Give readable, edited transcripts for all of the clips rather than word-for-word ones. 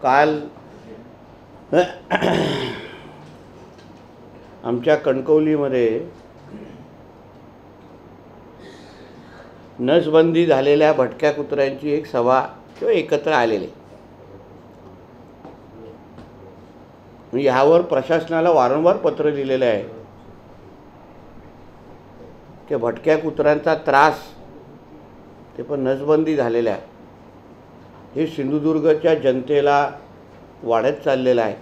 काल आमच्या कणकवलीमध्ये नसबंदी झालेल्या भटक्या कुत्र्यांची एक सभा किंवा एकत्र आलेले. ह्यावर प्रशासनाला वारंवार पत्र लिहिलेलं आहे की भटक्या कुत्र्यांचा त्रास ते पण नसबंदी झालेल्या हे सिंधुदुर्गच्या जनतेला वाढत चाललेलं आहे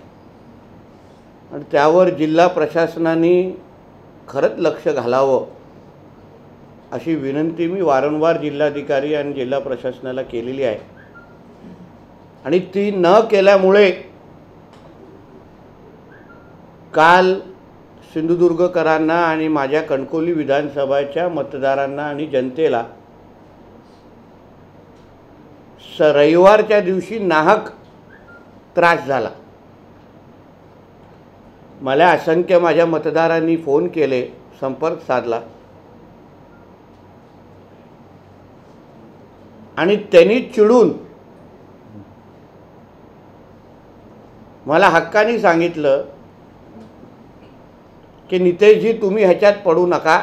आणि त्यावर जिल्हा प्रशासनाने खरंच लक्ष घालावं अशी विनंती मी वारंवार जिल्हाधिकारी आणि जिल्हा प्रशासनाला केलेली आहे. आणि ती न केल्यामुळे काल सिंधुदुर्गकरांना आणि माझ्या कणकवली विधानसभाच्या मतदारांना आणि जनतेला रविवारच्या दिवशी नाहक त्रास झाला. मला असंख्य माझ्या मतदारांनी फोन केले, संपर्क साधला आणि त्यांनी चिडून मला हक्काने सांगितलं की नितेशजी तुम्ही ह्याच्यात पडू नका.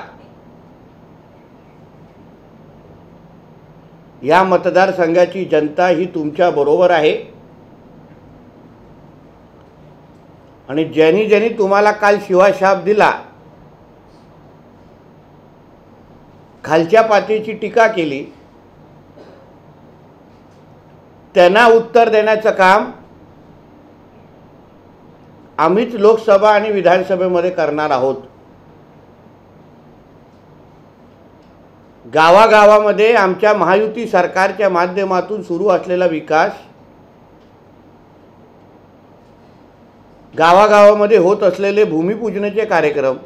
या मतदारसंघाची जनता ही तुमच्या बरोबर आहे आणि ज्यांनी ज्यांनी तुम्हाला काल शिवाशाप दिला, खालच्या पातळीची टीका केली, त्यांना उत्तर देण्याचं काम आम्हीच लोकसभा आणि विधानसभेमध्ये करणार आहोत. गावागावामध्ये आमच्या महायुती सरकारच्या माध्यमातून सुरू असलेला विकास, गावागावामध्ये होत असलेले भूमिपूजनाचे कार्यक्रम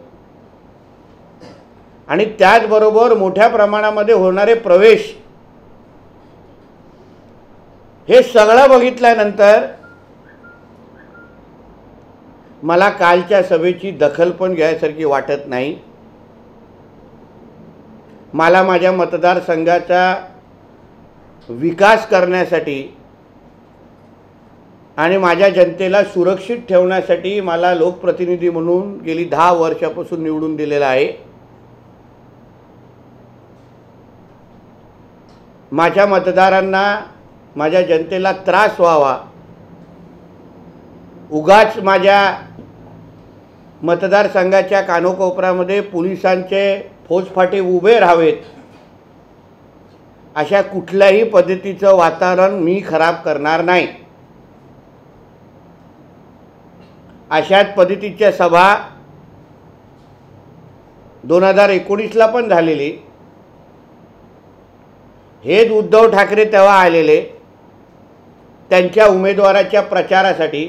आणि त्याचबरोबर मोठ्या प्रमाणामध्ये होणारे प्रवेश, हे सगळं बघितल्यानंतर मला कालच्या सभेची दखल पण घ्यायसारखी वाटत नाही. मला माझ्या मतदारसंघाचा विकास करण्यासाठी आणि माझ्या जनतेला सुरक्षित ठेवण्यासाठी मला लोकप्रतिनिधी म्हणून गेली 10 वर्षापासून निवडून दिलेला आहे. माझ्या मतदारांना, माझ्या जनतेला त्रास व्हावा, उगाच माझ्या मतदारसंघाच्या कानोकोपऱ्यामध्ये पोलिसांचे फौजफाटे उभे राहावेत, अशा कुठल्याही पद्धतीचं वातावरण मी खराब करणार नाही. अशाच पद्धतीच्या सभा 2019ला पण झालेली. हेच उद्धव ठाकरे तेव्हा आलेले त्यांच्या उमेदवाराच्या प्रचारासाठी.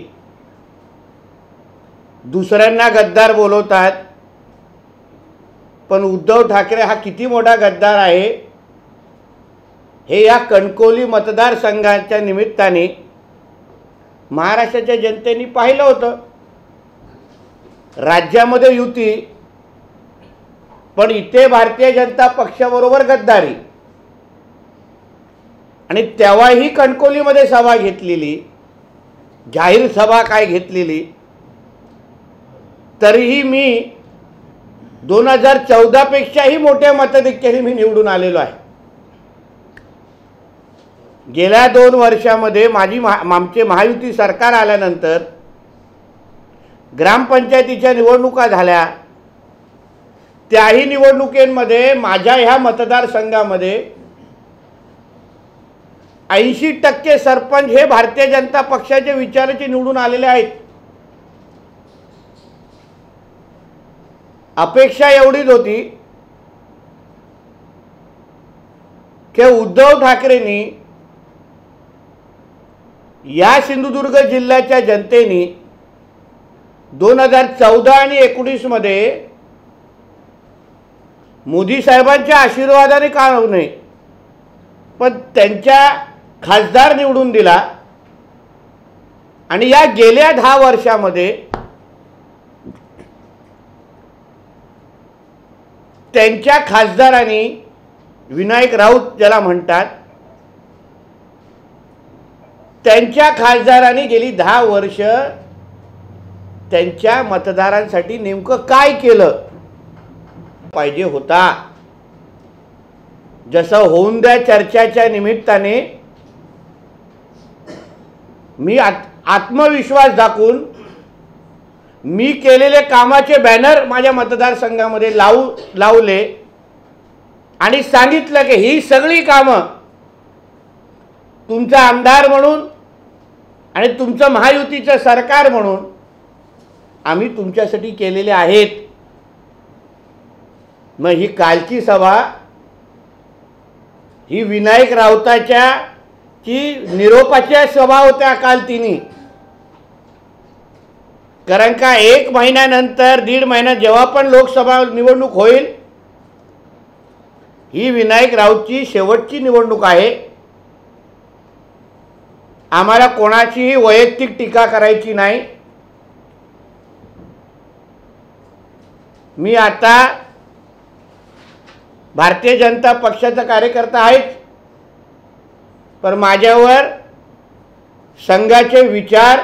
दुसऱ्यांना गद्दार बोलवतात, पण उद्धव ठाकरे हा किती मोठा गद्दार आहे हे या कणकवली मतदारसंघाच्या निमित्ताने महाराष्ट्राच्या जनतेने पाहिलं होतं. राज्यामध्ये युती, पण इथे भारतीय जनता पक्षाबरोबर गद्दारी. आणि तेव्हाही कणकवलीमध्ये सभा घेतलेली, जाहीर सभा काय घेतलेली, तरीही मी 2014 पेक्षाही मोठ्या मताधिक्याने मी निवडून आलेलो आहे. गेल्या 2 वर्षामध्ये आमचे महायुती सरकार आल्यानंतर ग्रामपंचायतीच्या निवडणुका झाल्या. त्याही निवडणुकीमध्ये माझ्या ह्या मतदारसंघामध्ये 80% सरपंच हे भारतीय जनता पक्षाच्या विचाराचे निवडून आलेले आहेत. अपेक्षा एवढीच होती की उद्धव ठाकरेंनी या सिंधुदुर्ग जिल्ह्याच्या जनतेने 2014 आणि 19 मध्ये मोदी साहेबांच्या आशीर्वादाने का होऊ नये, पण त्यांच्या खासदार निवडून दिला. आणि या गेल्या 10 वर्षामध्ये त्यांच्या खासदारांनी, विनायक राऊत ज्याला म्हणतात, त्यांच्या खासदारांनी गेली 10 वर्ष त्यांच्या मतदारांसाठी नेमकं काय केलं पाहिजे होता। जसं होऊन द्या चर्चाच्या निमित्ताने मी आत्मविश्वास दाखवून मी केलेले कामाचे बॅनर माझ्या मतदारसंघामध्ये लावले आणि सांगितलं की ही सगळी कामं तुमचा आमदार म्हणून आणि तुमचं महायुतीचं सरकार म्हणून आम्ही तुमच्यासाठी केलेले आहेत। मग ही कालची सभा ही विनायक राऊताच्या की निरोपाच्या सभा होत्या काल तिन्ही, कारण का 1 महिन्यानंतर 1.5 महिना जेव्हा पण लोकसभा निवडणूक होईल ही विनायक राऊतची शेवटची निवडणूक आहे। आम्हाला कोणाचीही वैयक्तिक टीका करायची नाही। मी आता भारतीय जनता पक्षाचा कार्यकर्ता आहेच, पण माझ्यावर संघाचे विचार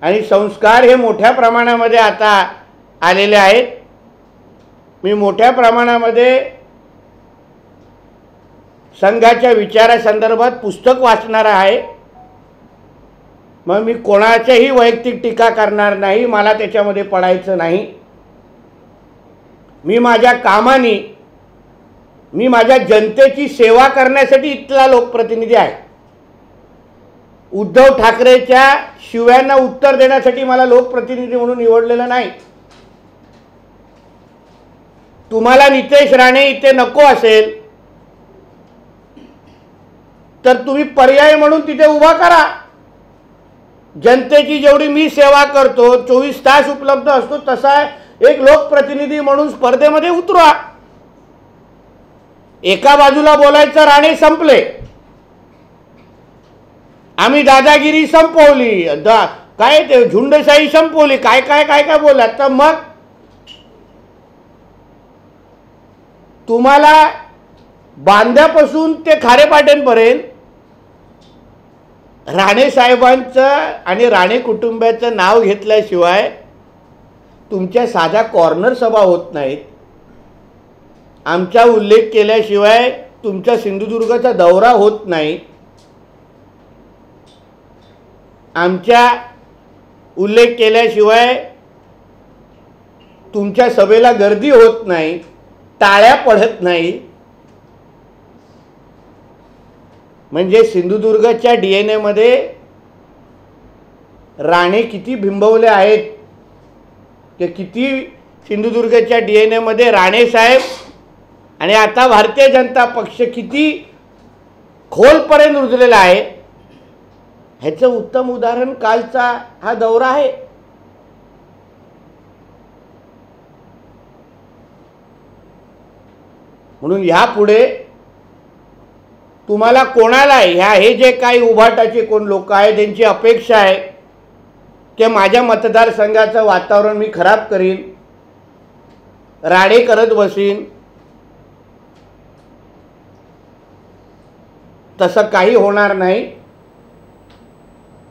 आणि संस्कार हे मोठ्या प्रमाणामध्ये आता आलेले आहेत। मी मोठ्या प्रमाणामध्ये संघाच्या विचारासंदर्भात पुस्तक वाचणार आहे। मग मी कोणाच्याही वैयक्तिक टीका करणार नाही, मला त्याच्यामध्ये पडायचं नाही। मी माझ्या कामाने मी माझ्या जनतेची सेवा करण्यासाठी इथला लोकप्रतिनिधी आहे। उद्धव ठाकरेच्या शिव्यांना उत्तर देण्यासाठी मला लोकप्रतिनिधी म्हणून निवडलेलं नाही। तुम्हाला नितेश राणे इथे नको असेल तर तुम्ही पर्याय म्हणून तिथे उभा करा। जनतेची जेवढी मी सेवा करतो 24 तास उपलब्ध असतो तसा एक लोकप्रतिनिधी म्हणून स्पर्धेमध्ये उतरा। एका बाजूला बोलायचं राणे संपले, आम्ही दादागिरी संपवली, काय ते झुंडशाही संपवली, काय काय काय काय बोललात, तर मग तुम्हाला बांध्यापासून ते खारेपाटणपर्यंत राणे साहेबांचं आणि राणे कुटुंबाचं नाव घेतल्याशिवाय तुमच्या साध्या कॉर्नर सभा होत नाहीत। आमचा उल्लेख केल्याशिवाय तुमचा सिंधुदुर्गचा दौरा होत नाही। आमचा उल्लेख केल्याशिवाय तुमच्या सभेला गर्दी होत नाही, टाळ्या पडत नाही। म्हणजे सिंधुदुर्गच्या DNA मध्ये राणे किती बिंबवले आहेत, की किती सिंधुदुर्गच्या DNA मध्ये राणे साहेब आणि आता भारतीय जनता पक्ष किती खोलपर्यंत रुजलेला आहे ह्याचं उत्तम उदाहरण कालचा हा दौरा आहे। म्हणून यापुढे तुम्हाला कोणाला हे जे काही उभाटाचे कोण लोक आहेत त्यांची अपेक्षा आहे की माझ्या मतदारसंघाचं वातावरण मी खराब करीन, राडे करत बसीन, तसं काही होणार नाही।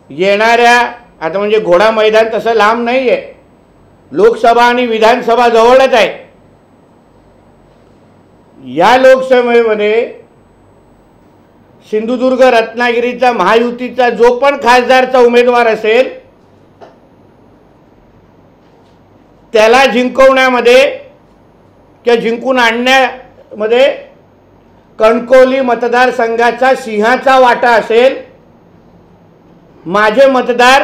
येणाऱ्या आता म्हणजे घोडा मैदान तसं लांब नाही आहे, लोकसभा आणि विधानसभा जवळच आहे। या लोकसभेमध्ये सिंधुदुर्ग रत्नागिरीचा महायुतीचा जो पण खासदारचा उमेदवार असेल त्याला जिंकवण्यामध्ये किंवा जिंकून आणण्यामध्ये कणकवली मतदारसंघाचा सिंहाचा वाटा असेल। माझे मतदार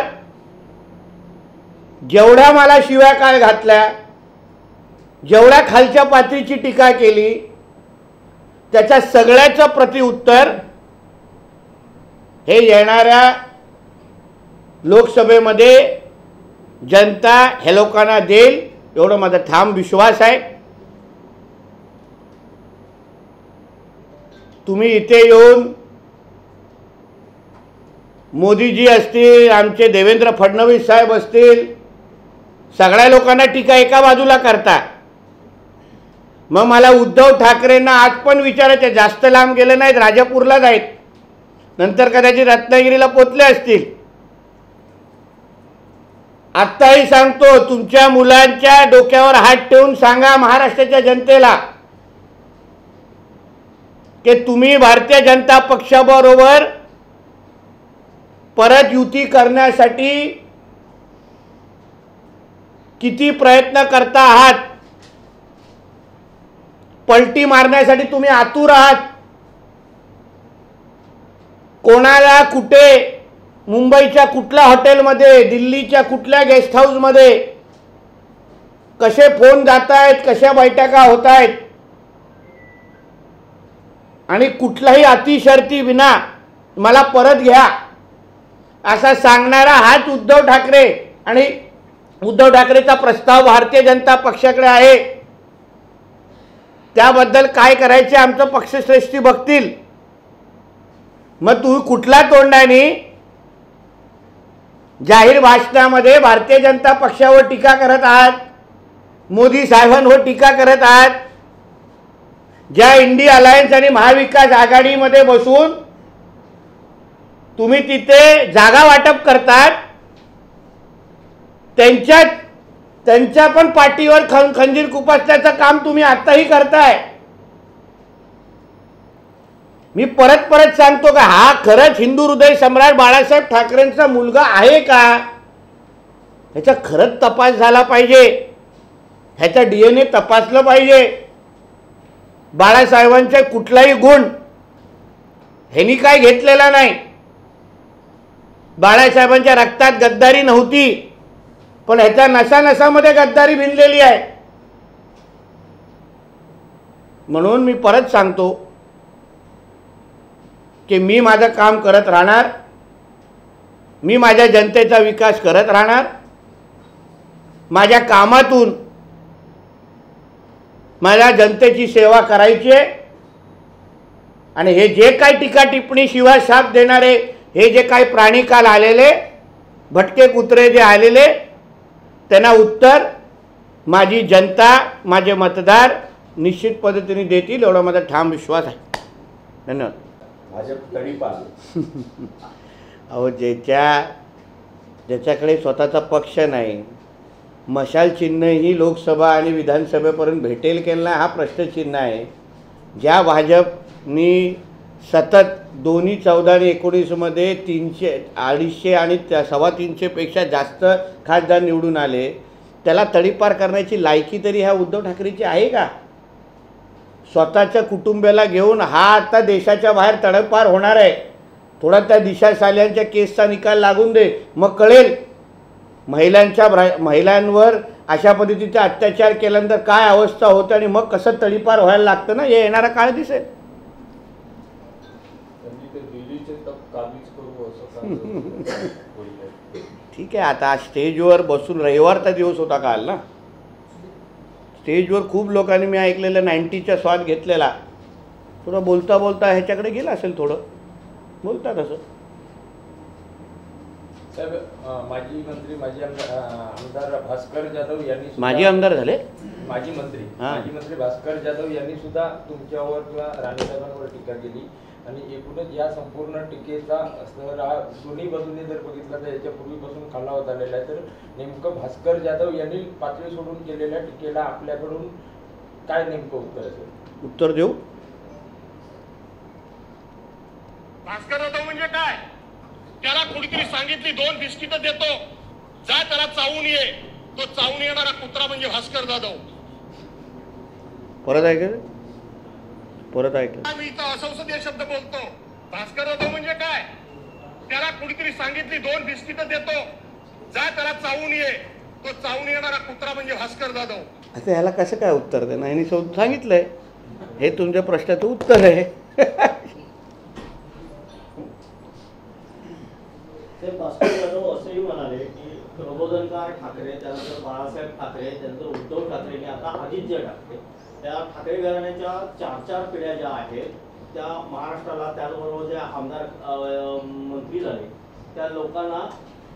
जेवढ्या मला शिव्या काळ घातल्या, जेवढ्या खालच्या पातळीची टीका केली, त्याच्या सगळ्याचं प्रतिउत्तर हे येणाऱ्या लोकसभेमध्ये जनता हे लोकांना देईल एवढा माझा ठाम विश्वास आहे। तुम्ही इथे येऊन मोदीजी असतील, आमचे देवेंद्र फडणवीस साहेब असतील, सगळ्या लोकांना टीका एका बाजूला करता। मग मला उद्धव ठाकरेंना आज पण विचारायचे, जास्त लांब गेले नाहीत, राजापूरला जायत, नंतर कदाचित रत्नागिरीला पोचले असतील. आत्ताही सांगतो, तुमच्या मुलांच्या डोक्यावर हात ठेवून सांगा महाराष्ट्राच्या जनतेला की तुम्ही भारतीय जनता पक्षाबरोबर परत युती करण्यासाठी किती प्रयत्न करता आहात. पलटी मारण्यासाठी तुम्ही आतुर आहात. कोणाला कुठे, मुंबईच्या कुठल्या हॉटेलमध्ये, दिल्लीच्या कुठल्या गेस्ट हाऊसमध्ये कसे फोन जात आहेत, कशा बैठका होत आहेत आणि कुठलाही अतिशर्ती विना मला परत घ्या असा सांगणारा हाच उद्धव ठाकरे आणि उद्धव ठाकरेचा प्रस्ताव भारतीय जनता पक्षाकडे आहे. त्याबद्दल काय करायचे आमचं पक्षश्रेष्ठी बघतील. मग तुम्ही कुठल्या तोंडाने जाहीर भाषणामध्ये भारतीय जनता पक्षावर टीका करत आहात, मोदी साहेबांवर टीका करत आहात. ज्या इंडिया अलायन्स आणि महाविकास आघाडीमध्ये बसून तुम्ही तिथे जागा वाटप करतात, त्यांच्या पण पाठीवर खंजीर खुपसण्याचं काम तुम्ही आताही करताय. मी परत परत सांगतो का हा खरंच हिंदू हृदय सम्राट बाळासाहेब ठाकरेंचा मुलगा आहे का, ह्याचा खरंच तपास झाला पाहिजे. ह्याचा DNA तपासलं पाहिजे. बाळासाहेबांचे कुठलाही गुण ह्यांनी काय घेतलेला नाही. बाळासाहेबांच्या रक्तात गद्दारी नव्हती, पण ह्याच्या नसानसामध्ये गद्दारी भिनलेली आहे. म्हणून मी परत सांगतो की मी माझं काम करत राहणार. मी माझ्या जनतेचा विकास करत राहणार. माझ्या कामातून मला जनतेची सेवा करायची आहे. आणि हे जे काही टीका टिप्पणी शिवाय शाप देणारे हे जे काही प्राणी काल आलेले, भटके कुत्रे जे आलेले, त्यांना उत्तर माझी जनता, माझे मतदार निश्चित पद्धतीने देतील, एवढा माझा ठाम विश्वास आहे. धन्यवाद. भाजप तडीपार. अहो, ज्याच्याकडे स्वतःचा पक्ष नाही, मशाल चिन्ह ही लोकसभा आणि विधानसभेपर्यंत भेटेल की नाही हा प्रश्नचिन्ह आहे. ज्या भाजपनी सतत दोन्ही 14 आणि 19मध्ये 300, 250 आणि 325 पेक्षा जास्त खासदार निवडून आले, त्याला तडीपार करण्याची लायकी तरी ह्या उद्धव ठाकरेची आहे का? स्वतःच्या कुटुंबियाला घेऊन हा आता देशाच्या बाहेर तडपार होणार आहे. थोडा त्या दिशा साल्यांच्या केसचा निकाल लागून दे, मग कळेल महिलांवर अशा पद्धतीचा अत्याचार केल्यानंतर काय अवस्था होते आणि मग कसं तडीपार व्हायला लागतं ना, हे येणारा काळ दिसेल. ठीक आहे, आता स्टेजवर बसून, रविवारचा दिवस होता काल ना, स्टेजवर खूप लोकांनी मी ऐकलेलं 90चा स्वाद घेतलेला. थोडं बोलता बोलता ह्याच्याकडे गेला असेल, थोडं बोलतात असं. साहेब, माजी मंत्री, माजी आमदार भास्कर जाधव यांनी, माजी आमदार झाले, माजी मंत्री भास्कर जाधव यांनी सुद्धा तुमच्यावर किंवा राणेसाहेबांवर टीका केली. आणि एकूणच या संपूर्ण टीकेचा दोन्ही बाजूने जर बघितलं तर याच्यापूर्वीपासून खाल्ला होत आलेला आहे. तर नेमकं भास्कर जाधव यांनी पातळी सोडून केलेल्या टीकेला आपल्याकडून काय नेमकं उत्तर असेल? उत्तर देऊ. भास्कर जाधव म्हणजे काय? त्याला कोणीतरी सांगितली 2 बिस्किट देतो, जा त्याला चावून ये. तो चावून येणारा कुत्रा म्हणजे भास्कर जाधव. परत ऐकलं, परत ऐकलं. मी इथं असंसदीय शब्द बोलतो. भास्कर जाधव म्हणजे काय? त्याला कोणीतरी सांगितली 2 बिस्किट देतो, जा त्याला चावून ये. तो चावून येणारा कुत्रा म्हणजे भास्कर जाधव. आता ह्याला कसं काय उत्तर देणं? ह्यांनी सांगितलंय, हे तुमच्या प्रश्नाचं उत्तर आहे. ते भास्कर जाधव असंही म्हणाले की प्रबोधनकार ठाकरे, त्यानंतर बाळासाहेब ठाकरे, त्यानंतर उद्धव ठाकरे आणि आता आदित्य ठाकरे, त्या ठाकरे घराण्याच्या 4 पिढ्या ज्या आहेत त्या महाराष्ट्राला, त्याचबरोबर जे आमदार मंत्री झाले त्या लोकांना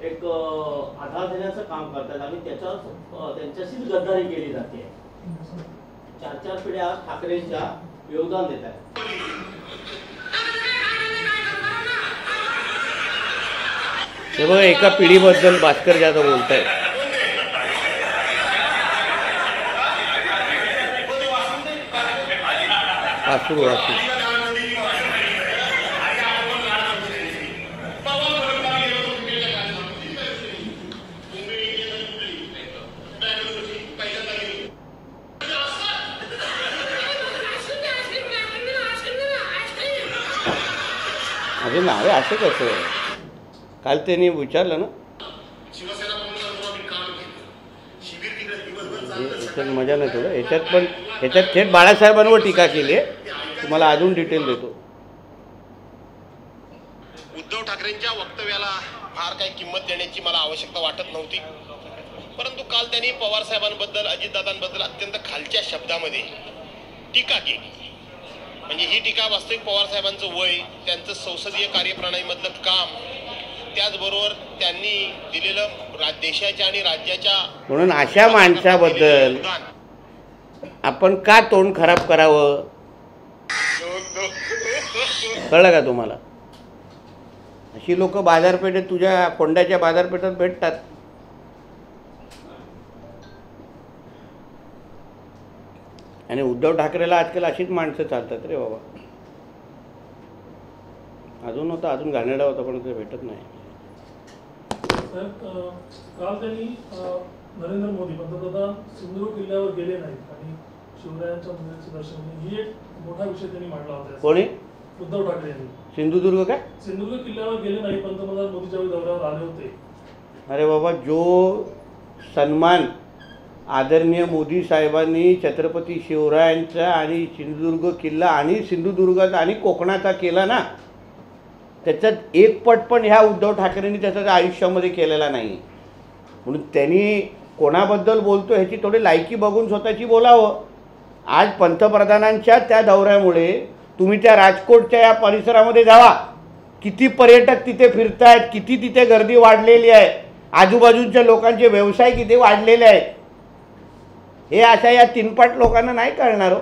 एक आधार देण्याचं काम करतात आणि त्यांच्याशीच गद्दारी केली जाते. 4 पिढ्या ठाकरेंच्या योगदान देत आहेत. हे बघा एका पिढीबद्दल भास्कर जाधव बोलत आहेत. वासू अरे नावे असं कसं काल त्यांनी विचारलं ना, याच्यात मजा नाही थोडं ह्याच्यात थेट बाळासाहेबांवर टीका केली आहे. तुम्हाला अजून डिटेल देतो. उद्धव ठाकरेंच्या वक्तव्याला फार काही किंमत देण्याची मला आवश्यकता वाटत नव्हती, परंतु काल त्यांनी पवार साहेबांबद्दल अजितदादांबद्दल अत्यंत खालच्या शब्दामध्ये टीका केली. म्हणजे ही टीका वास्तविक पवार साहेबांचं वय, त्यांचं संसदीय कार्यप्रणालीमधलं काम, त्याचबरोबर त्यांनी दिलेलं देशाच्या आणि राज्याच्या, म्हणून अशा माणसाबद्दल आपण का तोंड खराब करावं, कळलं का तुम्हाला? अशी लोक बाजारपेठेत, तुझ्या कोंड्याच्या बाजारपेठेत भेटतात. आणि उद्धव ठाकरेला आजकाल अशीच माणसं चालतात रे बाबा. अजून घाणेरडा होता पण ते भेटत नाही. काल त्यांनी नरेंद्र मोदी पंतप्रधान सिंधुदुर्ग किल्ल्यावर गेले नाहीत आणि शिवरायांच्या मंदिराचे दर्शन घेतले, ही एक मोठा विषय त्यांनी मांडला होता. कोणी? उद्धव ठाकरे यांनी. सिंधुदुर्ग काय? सिंधुदुर्ग किल्ल्यावर गेले नाही, पंतप्रधान मोदीच्या दौऱ्यावर आले होते. अरे बाबा, जो सन्मान आदरणीय मोदी साहेबांनी छत्रपती शिवरायांचा आणि सिंधुदुर्ग किल्ला आणि सिंधुदुर्गात आणि कोकणाचा केला ना, त्याच्यात एक पट पण ह्या उद्धव ठाकरेंनी त्याच्या आयुष्यामध्ये केलेला नाही. म्हणून त्यांनी कोणाबद्दल बोलतो ह्याची थोडी लायकी बघून स्वतःची बोलावं. आज पंतप्रधानांच्या त्या दौऱ्यामुळे तुम्ही त्या राजकोटच्या या परिसरामध्ये जावा, किती पर्यटक तिथे फिरतायत, किती तिथे गर्दी वाढलेली आहे, आजूबाजूच्या लोकांचे व्यवसाय किती वाढलेले आहेत. हे अशा या तीनपाट लोकांना नाही कळणार हो.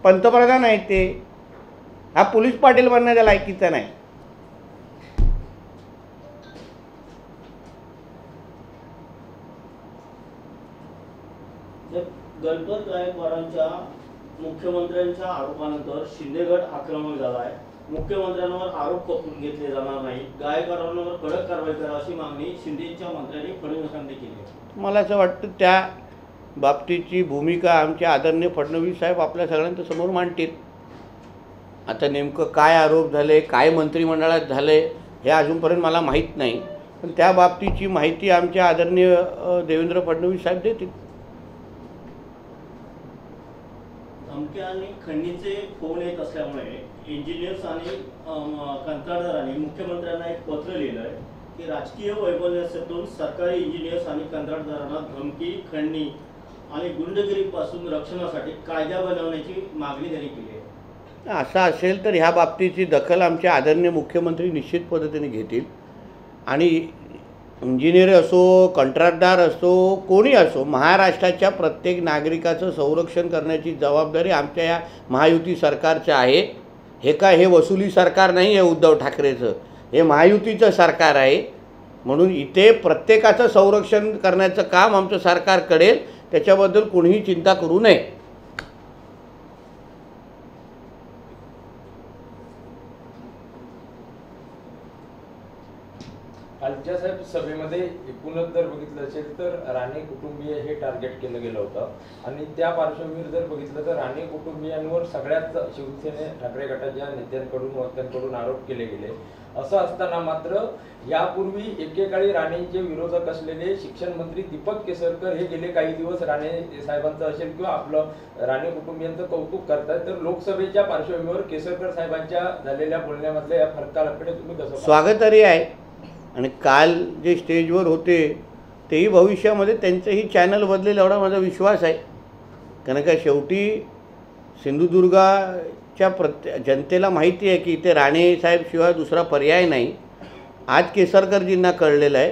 पंतप्रधान आहेत ते, हा पोलीस पाटील बनण्याच्या लायकीचा नाही. गणपत गायकवाडांच्या मुख्यमंत्र्यांच्या आरोपानंतर शिंदे गट आक्रमक झाला आहे. मुख्यमंत्र्यांवर आरोप करून घेतले जाणार नाही, गायकवाडांवर कडक कारवाई करा अशी मागणी शिंदेच्या मंत्र्यांनी फडणवीसांनी केली. मला असं वाटतं त्या बाबतीची भूमिका आमचे आदरणीय फडणवीस साहेब आपल्या सगळ्यांच्या समोर मांडतील. आता नेमकं काय आरोप झाले, काय मंत्रिमंडळात झाले हे अजूनपर्यंत मला माहीत नाही, पण त्या बाबतीची माहिती आमच्या आदरणीय देवेंद्र फडणवीस साहेब देतील. धमक्या आणि खंडणीचे फोन येत असल्यामुळे इंजिनियर्स आणि कंत्राटदारांनी मुख्यमंत्र्यांना एक पत्र लिहिलं आहे की राजकीय वैमनस्यातून सरकारी इंजिनियर्स आणि कंत्राटदारांना धमकी, खंडणी आणि गुंडगिरीपासून रक्षणासाठी कायदा बनवण्याची मागणी त्यांनी केली आहे. असं असेल तर ह्या बाबतीची दखल आमचे आदरणीय मुख्यमंत्री निश्चित पद्धतीने घेतील. आणि इंजिनियर असो, कंत्राटदार असो, कोणी असो, महाराष्ट्राच्या प्रत्येक नागरिकाचं संरक्षण करण्याची जबाबदारी आमच्या या महायुती सरकारचं आहे. हे वसुली सरकार नाही आहे उद्धव ठाकरेचं, हे महायुतीचं सरकार आहे. म्हणून इथे प्रत्येकाचं संरक्षण करण्याचं काम आमचं सरकार करेल, त्याच्याबद्दल कोणीही चिंता करू नये. कालच्या साहेब सभेमध्ये एकूणच जर बघितलं असेल तर राणे कुटुंबीय हे टार्गेट केलं गेलं होतं आणि त्या पार्श्वभूमीवर जर बघितलं तर राणे कुटुंबियांवर सगळ्याच शिवसेने ठाकरे गटाच्या नेत्यांकडून वक्त्यांकडून आरोप केले गेले. असं असताना मात्र यापूर्वी एकेकाळी राणेंचे विरोधक असलेले शिक्षण मंत्री दीपक केसरकर हे गेले काही दिवस राणे साहेबांचं असेल किंवा आपलं राणे कुटुंबियांचं कौतुक करतात. तर लोकसभेच्या पार्श्वभूमीवर केसरकर साहेबांच्या झालेल्या बोलण्यामधल्या या फरकाकडे तुम्ही कसं स्वागतार्ह आहे. आणि काल जे स्टेजवर होते तेही भविष्यामध्ये त्यांचंही चॅनल बदलेल एवढा माझा विश्वास आहे. कारण का शेवटी सिंधुदुर्गाच्या जनतेला माहिती आहे की इथे राणेसाहेब शिवाय दुसरा पर्याय नाही. आज केसरकरजींना कळलेलं आहे.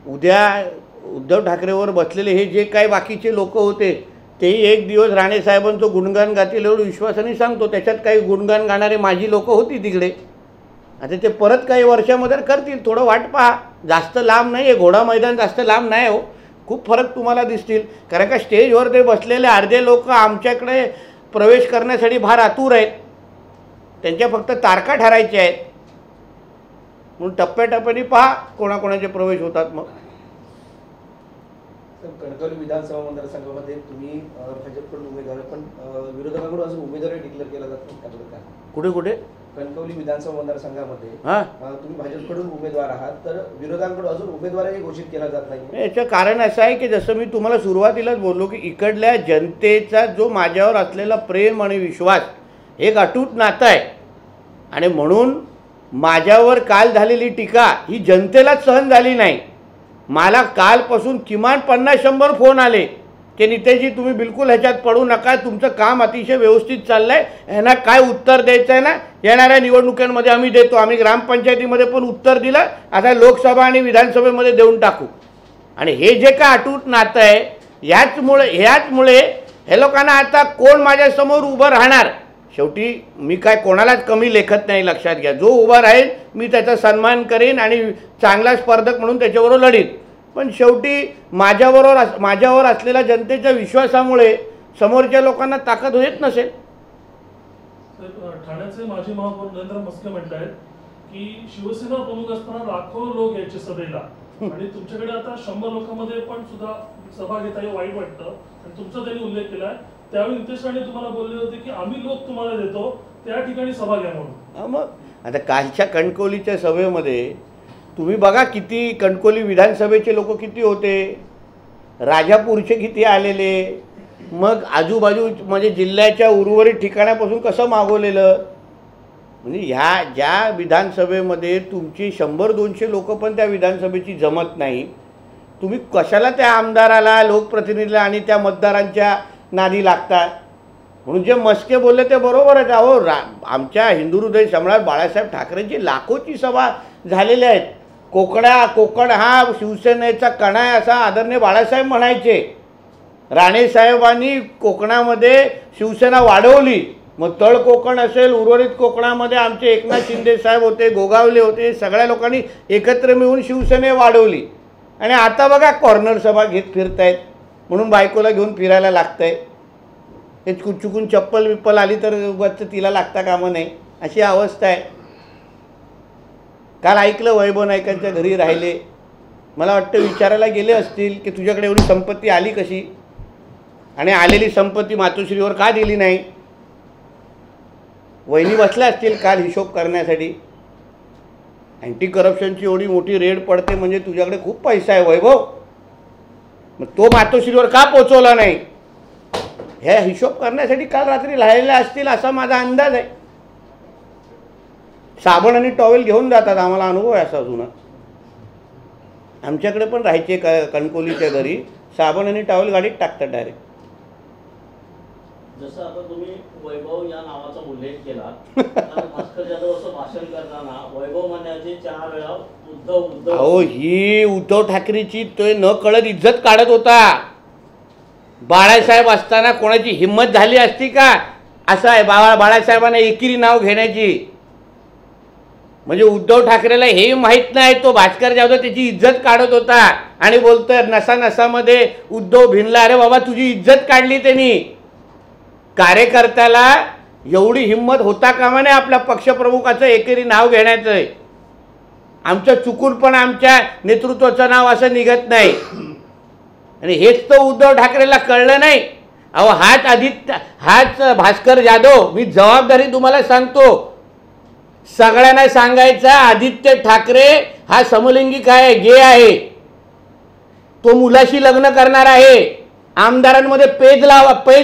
उद्या उद्धव ठाकरेवर बसलेले हे जे काही बाकीचे लोक होते तेही एक दिवस राणेसाहेबांचं गुणगान गातील एवढं विश्वासाने सांगतो. त्याच्यात काही गुणगान गाणारे माझी लोक होती तिकडे, आता ते परत काही वर्षामध्ये करतील, थोडं वाट पहा, जास्त लांब नाही आहे, घोडा मैदान जास्त लांब नाही हो, खूप फरक तुम्हाला दिसतील. कारण का स्टेजवर ते बसलेले अर्धे लोक आमच्याकडे प्रवेश करण्यासाठी फार आतुर आहेत, त्यांच्या फक्त तारखा ठरायच्या आहेत, म्हणून टप्प्याटप्प्याने पहा कोणाकोणाचे प्रवेश होतात. मग कणकवली विधानसभा मतदारसंघामध्ये तुम्ही भाजपकडून उमेदवार, पण विरोधकांकडून अजून उमेदवारी डिक्लेअर केला जात नाही का? कुठे कुठे? कणकवली विधानसभा मतदारसंघामध्ये हां, तुम्ही भाजपकडून उमेदवार आहात, तर विरोधकांकडून अजून उमेदवारही घोषित केला जात नाही. याचं कारण असं आहे की जसं मी तुम्हाला सुरुवातीलाच बोललो की इकडल्या जनतेचा जो माझ्यावर असलेला प्रेम आणि विश्वास एक अटूट नातं आहे, आणि म्हणून माझ्यावर काल झालेली टीका ही जनतेलाच सहन झाली नाही. मला कालपासून किमान 50-100 फोन आले की नितेशजी तुम्ही बिलकुल ह्याच्यात पडू नका, तुमचं काम अतिशय व्यवस्थित चाललं आहे, ह्यांना काय उत्तर द्यायचं आहे ना येणाऱ्या निवडणुकांमध्ये आम्ही देतो. आम्ही ग्रामपंचायतीमध्ये पण उत्तर दिलं, आता लोकसभा आणि विधानसभेमध्ये देऊन टाकू. आणि हे जे काय अटूट नातं आहे ह्याचमुळे हे लोकांना आता कोण माझ्यासमोर उभं राहणार, शेवटी मी काय कोणालाच कमी लेखत नाही, लक्षात घ्या. जो उभा राहील मी त्याचा सन्मान करेन आणि चांगला स्पर्धक म्हणून त्याच्याबरोबर लढीन. पण शेवटी माझ्यावर असलेल्या जनतेच्या विश्वासामुळे समोरच्या लोकांना ताकद येत नसेल. ठाण्याचे माजी महापौर नरेंद्र म्हस्के म्हणत आहेत की शिवसेना प्रमुख असताना लाखो लोक यायचे सभेला, आणि तुमच्याकडे आता 100 लोकांमध्ये पण सुद्धा सभा घेता हे वाईट वाटतं. आणि तुमचा त्यांनी उल्लेख केलाय, त्यावेळी नितेश राणे तुम्हाला बोलले होते की आम्ही लोक तुम्हाला देतो त्या ठिकाणी सभा घ्या म्हणून. मग आता कालच्या कणकवलीच्या सभेमध्ये तुम्ही बघा किती कणकवली विधानसभेचे लोक किती होते, राजापूरचे किती आलेले, मग आजूबाजू म्हणजे जिल्ह्याच्या उर्वरित ठिकाणापासून कसं मागवलेलं. म्हणजे ह्या ज्या विधानसभेमध्ये तुमची 100-200 लोक पण त्या विधानसभेची जमत नाही, तुम्ही कशाला त्या आमदाराला लोकप्रतिनिधीला आणि त्या मतदारांच्या नादी लागतात. म्हणून जे म्हस्के बोलले ते बरोबरच. अहो आमच्या हिंदू हृदय सम्राट बाळासाहेब ठाकरेंची लाखोची सभा झालेल्या आहेत. कोकण हा शिवसेनेचा कणा आहे असं आदरणीय बाळासाहेब म्हणायचे. राणेसाहेबांनी कोकणामध्ये शिवसेना वाढवली, मग तळ कोकण असेल उर्वरित कोकणामध्ये आमचे एकनाथ शिंदे साहेब होते, गोगावले होते, सगळ्या लोकांनी एकत्र मिळून शिवसेने वाढवली. आणि आता बघा कॉर्नर सभा घेत फिरतायत, म्हणून बायकोला घेऊन फिरायला लागतंय. हे चुकून चप्पल आली तर उगाच तिला लागता कामा नाही, अशी अवस्था आहे. काल ऐकलं वैभव नाईकांच्या घरी राहिले, मला वाटतं विचारायला गेले असतील की तुझ्याकडे एवढी संपत्ती आली कशी, आणि आलेली संपत्ती मातोश्रीवर का दिली नाही. वहिनी बसल्या असतील काल हिशोब करण्यासाठी. अँटी करप्शनची एवढी मोठी रेड पडते म्हणजे तुझ्याकडे खूप पैसा आहे वैभव, मग तो मातोश्रीवर का पोचवला नाही, हे हिशोब करण्यासाठी काल रात्री राहिलेले असतील असा माझा अंदाज आहे. साबण आणि टॉवेल घेऊन जातात, आम्हाला अनुभव आहे असा जुना. आमच्याकडे पण राहायचे कणकोलीच्या घरी, साबण आणि टॉवेल गाडीत टाकतात डायरेक्ट. जसं आता तुम्ही वैभव या नावाचा उल्लेख केला, भास्कर जाधव असं भाषण करताना वैभव म्हणायचे 4 वेळा उद्धव. अहो ही उद्धव ठाकरेची तो न कळत इज्जत काढत होता. बाळासाहेब असताना कोणाची हिंमत झाली असती का, असं आहे बाळासाहेबांना एकेरी नाव घेण्याची. म्हणजे उद्धव ठाकरेला हे माहीत नाही, तो भास्कर जाधव त्याची इज्जत काढत होता आणि बोलतोय नसामध्ये उद्धव भिनला. अरे बाबा तुझी इज्जत काढली त्यांनी. कार्यकर्त्याला एवढी हिंमत होता कामा नये आपल्या पक्षप्रमुखाचं एकेरी नाव घेण्याचं. आमचं चुकून पण आमच्या नेतृत्वाचं नाव असं निघत नाही, आणि हेच तो उद्धव ठाकरेला कळलं नाही. अहो हाच भास्कर जाधव, मी जबाबदारी तुम्हाला सांगतो, सगळ्यांना सांगायचा आदित्य ठाकरे हा समलिंगिक आहे, गे आहे, तो मुलाशी लग्न करणार आहे. आमदारांमध्ये पेज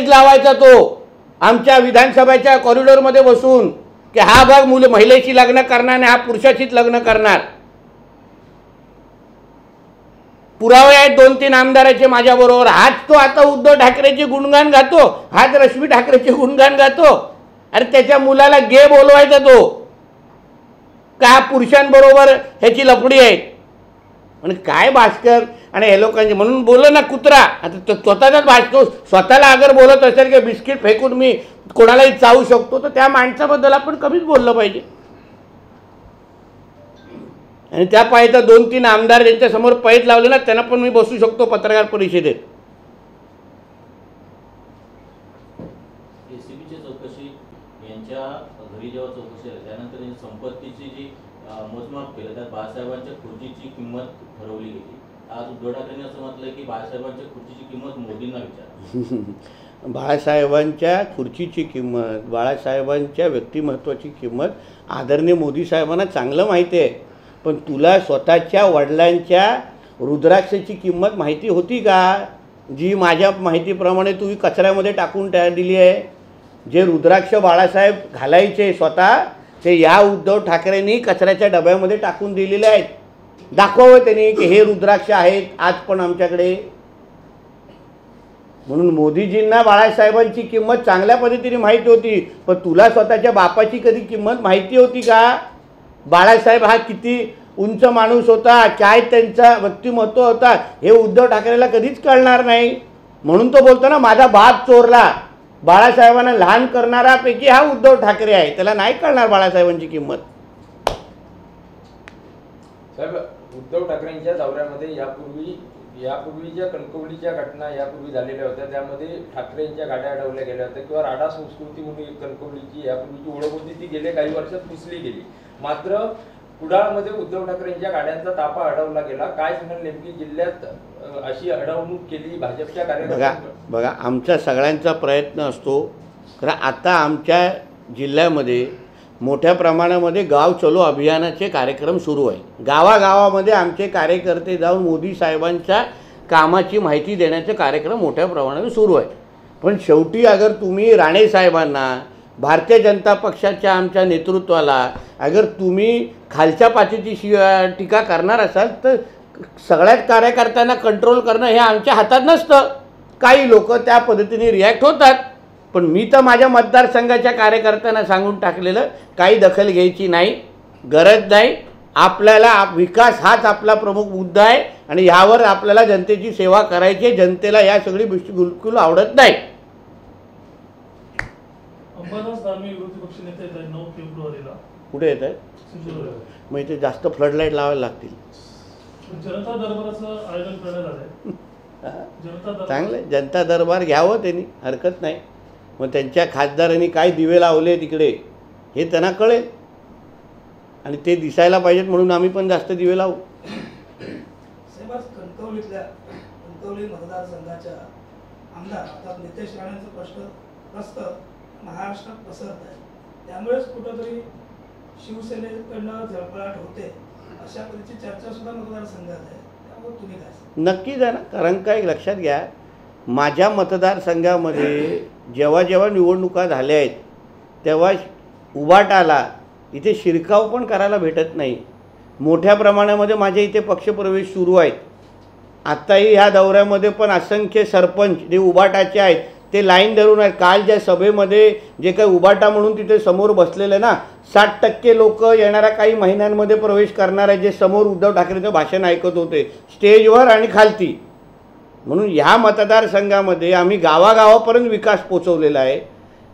लावायचा तो आमच्या विधानसभेच्या कॉरिडॉरमध्ये बसून की हा भाग महिलेशी लग्न करणार नाही, हा पुरुषाशीच लग्न करणार. पुरावे आहेत 2-3 आमदाराचे माझ्याबरोबर. हाच तो आता उद्धव ठाकरेचे गुणगान गातो, हाच रश्मी ठाकरेचे गुणगान गातो. अरे त्याच्या मुलाला गे बोलवायचा तो का पुरुषांबरोबर ह्याची लफडी आहे. आणि काय भास्कर आणि हे लोकांचे म्हणून बोललं ना कुत्रा. आता स्वतःचाच भासतो, स्वतःला अगर बोलत असेल की बिस्किट फेकून मी कोणालाही चावू शकतो, तर त्या माणसाबद्दल आपण कमीच बोललं पाहिजे. आणि त्या पायीचा 2-3 आमदार ज्यांच्यासमोर पैज लावले ना त्यांना पण मी बसू शकतो पत्रकार परिषदेत. एसीबीची चौकशी यांच्या घरी जेव्हा चौकशी झाली त्यानंतर त्यांची संपत्तीची जी मोजमाप केलं त्यात बाळासाहेबांच्या खुर्चीची किंमत ठरवली गेली. आज उद्धव ठाकरेंनी असं म्हटलं की बाळासाहेबांच्या खुर्चीची किंमत मोदींना विचारा. बाळासाहेबांच्या खुर्चीची किंमत, बाळासाहेबांच्या व्यक्तिमत्वाची किंमत आदरणीय मोदी साहेबांना चांगलं माहिती आहे. पण तुला स्वतःच्या वडिलांच्या रुद्राक्षाची किंमत माहिती होती का? जी माझ्या माहितीप्रमाणे तुम्ही कचऱ्यामध्ये टाकून दिली आहे. जे रुद्राक्ष बाळासाहेब घालायचे स्वतः ते या उद्धव ठाकरेंनी कचऱ्याच्या डब्यामध्ये टाकून दिलेले आहेत. दाखवावं त्यांनी की हे रुद्राक्ष आहेत आज पण आमच्याकडे. म्हणून मोदीजींना बाळासाहेबांची किंमत चांगल्या पद्धतीने माहिती होती. पण तुला स्वतःच्या बापाची कधी किंमत माहिती होती का? बाळासाहेब हा किती उंच माणूस होता, काय त्यांचा व्यक्तिमत्व होता हे उद्धव ठाकरेला कधीच कळणार नाही. म्हणून तो बोलतो ना माझा बाप चोरला. बाळासाहेबांना लहान करणारापैकी हा उद्धव ठाकरे आहे. त्याला नाही कळणार बाळासाहेबांची किंमत. साहेब, उद्धव ठाकरेंच्या दौऱ्यामध्ये यापूर्वी ज्या कणकवलीच्या घटना यापूर्वी झालेल्या होत्या त्यामध्ये ठाकरेंच्या गाड्या अडवल्या गेल्या होत्या किंवा राडा संस्कृती म्हणून एक कणकवलीची यापूर्वीची ओळख होती ती गेल्या काही वर्षात पुसली गेली. मात्र कुडाळमध्ये उद्धव ठाकरेंच्या गाड्यांचा ताफा अडवला गेला. काय सांगाल नेमकी जिल्ह्यात अशी अडवणूक केली भाजपच्या कार्यकर्त्यांनी? बघा आमचा सगळ्यांचा प्रयत्न असतो. कारण आता आमच्या जिल्ह्यामध्ये मोठ्या प्रमाणामध्ये गाव चलो अभियानाचे कार्यक्रम सुरू आहे. गावागावामध्ये आमचे कार्यकर्ते जाऊन मोदी साहेबांच्या कामाची माहिती देण्याचे कार्यक्रम मोठ्या प्रमाणावर सुरू आहे. पण शेवटी अगर तुम्ही राणे साहेबांना, भारतीय जनता पक्षाच्या आमच्या नेतृत्वाला अगर तुम्ही खालच्या पातळीची टीका करणार असाल तर सगळ्याच कार्यकर्त्यांना कंट्रोल करणं हे आमच्या हातात नसतं. काही लोक त्या पद्धतीने रिॲक्ट होतात. पण मी तर माझ्या मतदारसंघाच्या कार्यकर्त्यांना सांगून टाकलेलं काही दखल घ्यायची नाही, गरज नाही. आपल्याला विकास हाच आपला प्रमुख मुद्दा आहे आणि ह्यावर आपल्याला जनतेची सेवा करायची आहे. जनतेला या सगळी गोष्टी बिलकुल आवडत नाही. अंबादास दानवे विरोधी पक्षनेते येत आहेत 9 फेब्रुवारीला. कुठे येत आहेत? मग इथे जास्त फ्लडलाईट लावायला लागतील. जनता दरबाराचं आयोजन करण्यात आलंय. चांगलं आहे, जनता दरबार घ्यावं त्यांनी, हरकत नाही. मग त्यांच्या खासदारांनी काय दिवे लावले तिकडे हे त्यांना कळेल आणि ते दिसायला पाहिजेत म्हणून आम्ही पण जास्त दिवे लावू. कणकवली मतदारसंघाच्या आमदार अर्थात नितेश राणेंचं प्रश्न महाराष्ट्रात पसरत आहे. त्यामुळेच कुठंतरी शिवसेनेकडनं झळपळाट होते अशा पद्धतीची चर्चा सुद्धा मतदारसंघात आहे. त्यामुळे तुम्ही काय नक्कीच आहे ना. कारण काय लक्षात घ्या, माझ्या मतदारसंघामध्ये जेव्हा जेव्हा निवडणुका झाल्या आहेत तेव्हा उबाटाला इथे शिरकाव पण करायला भेटत नाही. मोठ्या प्रमाणामध्ये माझ्या इथे पक्षप्रवेश सुरू आहेत. आत्ताही ह्या दौऱ्यामध्ये पण असंख्य सरपंच जे उबाटाचे आहेत ते लाईन धरून आहेत. काल ज्या सभेमध्ये जे काही उबाटा म्हणून तिथे समोर बसलेले ना 60% लोक येणाऱ्या काही महिन्यांमध्ये प्रवेश करणार आहेत, जे समोर उद्धव ठाकरेचं भाषण ऐकत होते स्टेजवर आणि खालती. म्हणून ह्या मतदारसंघामध्ये आम्ही गावागावापर्यंत विकास पोचवलेला आहे.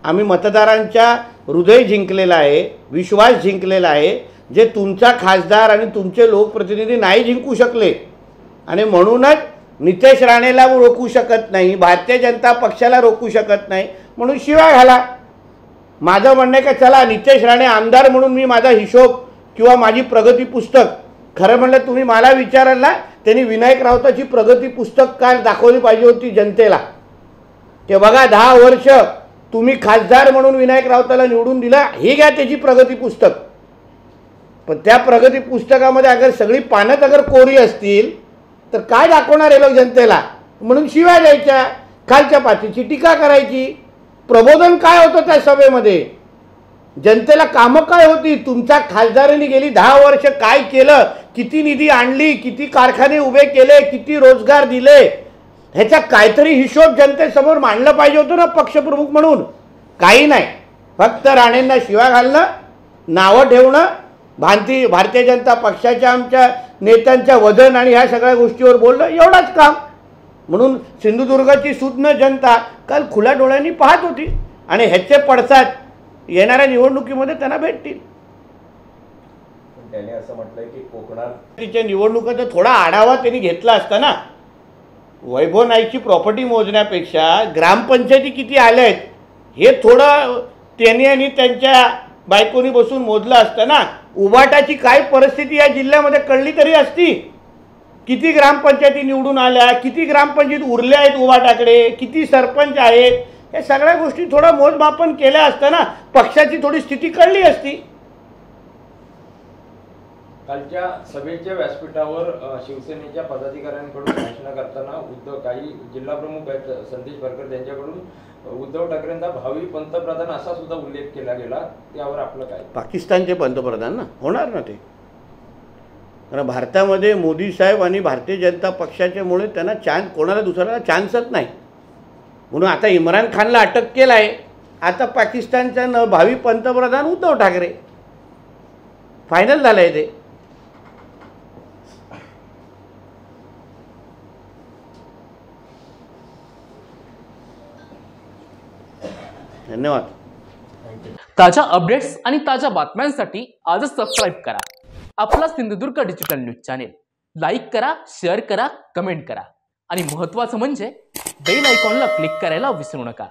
आम्ही मतदारांच्या हृदय जिंकलेला आहे, विश्वास जिंकलेला आहे, जे तुमचा खासदार आणि तुमचे लोकप्रतिनिधी नाही जिंकू शकले. आणि म्हणूनच नितेश राणेला रोखू शकत नाही, भारतीय जनता पक्षाला रोखू शकत नाही, म्हणून शिवाय घाला. माझं म्हणणं आहे का चला नितेश राणे आमदार म्हणून मी माझा हिशोब किंवा माझी प्रगती पुस्तक, खरं म्हणलं तुम्ही मला विचाराल ना, त्यांनी विनायक राऊताची प्रगती पुस्तक काय दाखवली पाहिजे होती जनतेला. ते बघा 10 वर्ष तुम्ही खासदार म्हणून विनायक राऊताला निवडून दिला, हे घ्या त्याची प्रगती पुस्तक. पण त्या प्रगती पुस्तकामध्ये अगर सगळी पानं अगर कोरी असतील तर काय दाखवणार आहे लोक जनतेला. म्हणून शिव्या द्यायच्या, खालच्या पातळीची टीका करायची. प्रबोधन काय होतं त्या सभेमध्ये, जनतेला कामं काय होती, तुमच्या खासदारांनी गेली 10 वर्ष काय केलं, किती निधी आणली, किती कारखाने उभे केले, किती रोजगार दिले, ह्याचा काहीतरी हिशोब जनतेसमोर मांडलं पाहिजे होतं ना पक्षप्रमुख म्हणून. काही नाही, फक्त राणेंना शिव्या घालणं, नावं ठेवणं, भारतीय जनता पक्षाच्या आमच्या नेत्यांच्या वजन आणि ह्या सगळ्या गोष्टीवर बोलणं, एवढंच काम. म्हणून सिंधुदुर्गाची सुज्ञ जनता काल खुल्या डोळ्यांनी पाहत होती आणि ह्याचे पडसाद येणाऱ्या निवडणुकीमध्ये त्यांना भेटतील. त्याने असं म्हटलंय की कोकणात तिच्या निवडणुकीचा थोडा आढावा त्यांनी घेतला असता ना. वैभव नाईकची प्रॉपर्टी मोजण्यापेक्षा ग्रामपंचायती किती आल्या आहेत हे थोडं त्यांनी आणि त्यांच्या बायकोनी बसून मोजलं असतं ना. उबाटाची काय परिस्थिती या जिल्ह्यामध्ये कळली तरी असती. किती ग्रामपंचायती निवडून आल्या, किती ग्रामपंचायत उरल्या आहेत उबाटाकडे, किती सरपंच आहेत, या सगळ्या गोष्टी थोडं मोजमापन केल्या असताना पक्षाची थोडी स्थिती कळली असती. कालच्या सभेच्या व्यासपीठावर शिवसेनेच्या पदाधिकाऱ्यांकडून भाषण करताना काही जिल्हा प्रमुख आहेत संदेश भरकर यांच्याकडून उद्धव ठाकरेंचा भावी पंतप्रधान असा सुद्धा उल्लेख केला गेला. त्यावर आपलं काय? पाकिस्तानचे पंतप्रधान ना होणार ना ते. कारण भारतामध्ये मोदी साहेब आणि भारतीय जनता पक्षाच्यामुळे त्यांना कोणाला दुसऱ्याला चान्सच नाही. म्हणून आता इम्रान खानला अटक केलं आहे. आता पाकिस्तानचा भावी पंतप्रधान उद्धव ठाकरे फायनल झालं आहे ते. धन्यवाद. ताज्या अपडेट्स आणि ताज्या बातम्यांसाठी आजच सबस्क्राईब करा आपला Sindhudurg digital news channel. Like करा, शेअर करा, कमेंट करा आणि महत्त्वाचं म्हणजे बेल आयकॉनला क्लिक करायला विसरू नका.